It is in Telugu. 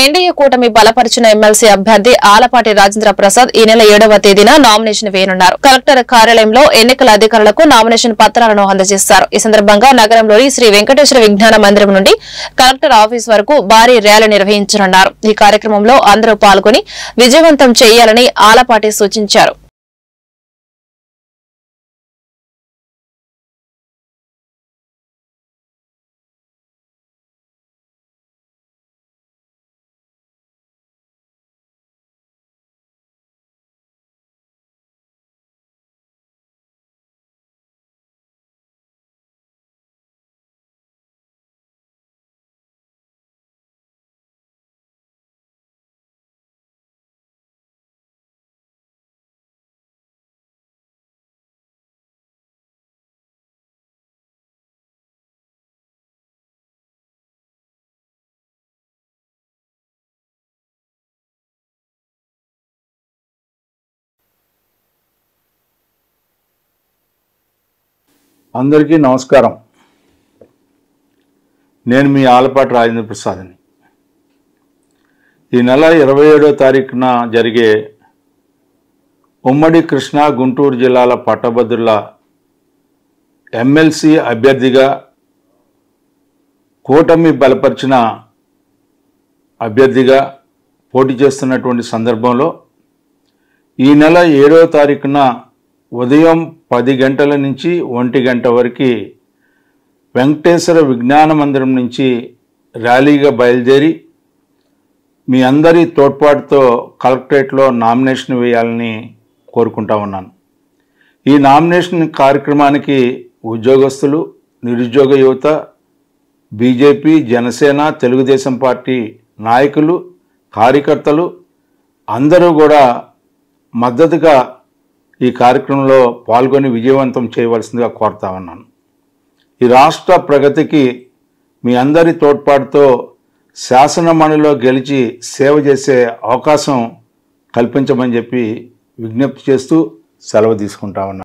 ఎన్డీఏ కూటమి బలపరిచిన ఎమ్మెల్సీ అభ్యర్థి ఆలపాటి రాజేంద్ర ప్రసాద్ ఈ నెల 7వ తేదీన నామినేషన్ వేయనున్నారు. కలెక్టర్ కార్యాలయంలో ఎన్నికల అధికారులకు నామినేషన్ పత్రాలను అందజేస్తారు. ఈ సందర్భంగా నగరంలోని శ్రీ వెంకటేశ్వర విజ్ఞాన మందిరం నుండి కలెక్టర్ ఆఫీస్ వరకు భారీ ర్యాలీ నిర్వహించనున్నారు. ఈ కార్యక్రమంలో అందరూ పాల్గొని విజయవంతం చేయాలని ఆలపాటి సూచించారు. అందరికీ నమస్కారం. నేను మీ ఆలపాటి రాజేంద్ర ప్రసాద్ని. ఈ నెల 27వ తారీఖున జరిగే ఉమ్మడి కృష్ణా గుంటూరు జిల్లాల పట్టభద్రుల ఎమ్మెల్సీ అభ్యర్థిగా కూటమి బలపరిచిన అభ్యర్థిగా పోటీ చేస్తున్నటువంటి సందర్భంలో ఈ నెల 7వ తారీఖున ఉదయం 10 గంటల నుంచి 1 గంట వరకు వెంకటేశ్వర విజ్ఞాన మందిరం నుంచి ర్యాలీగా బయలుదేరి మీ అందరి తోడ్పాటుతో కలెక్టరేట్లో నామినేషన్ వేయాలని కోరుకుంటా ఉన్నాను. ఈ నామినేషన్ కార్యక్రమానికి ఉద్యోగస్తులు, నిరుద్యోగ యువత, బీజేపీ, జనసేన, తెలుగుదేశం పార్టీ నాయకులు, కార్యకర్తలు అందరూ కూడా మద్దతుగా ఈ కార్యక్రమంలో పాల్గొని విజయవంతం చేయవలసిందిగా కోరుతా ఉన్నాను. ఈ రాష్ట్ర ప్రగతికి మీ అందరి తోడ్పాటుతో శాసనమండలిలో గెలిచి సేవ చేసే అవకాశం కల్పించమని చెప్పి విజ్ఞప్తి చేస్తూ సెలవు తీసుకుంటా ఉన్నాను.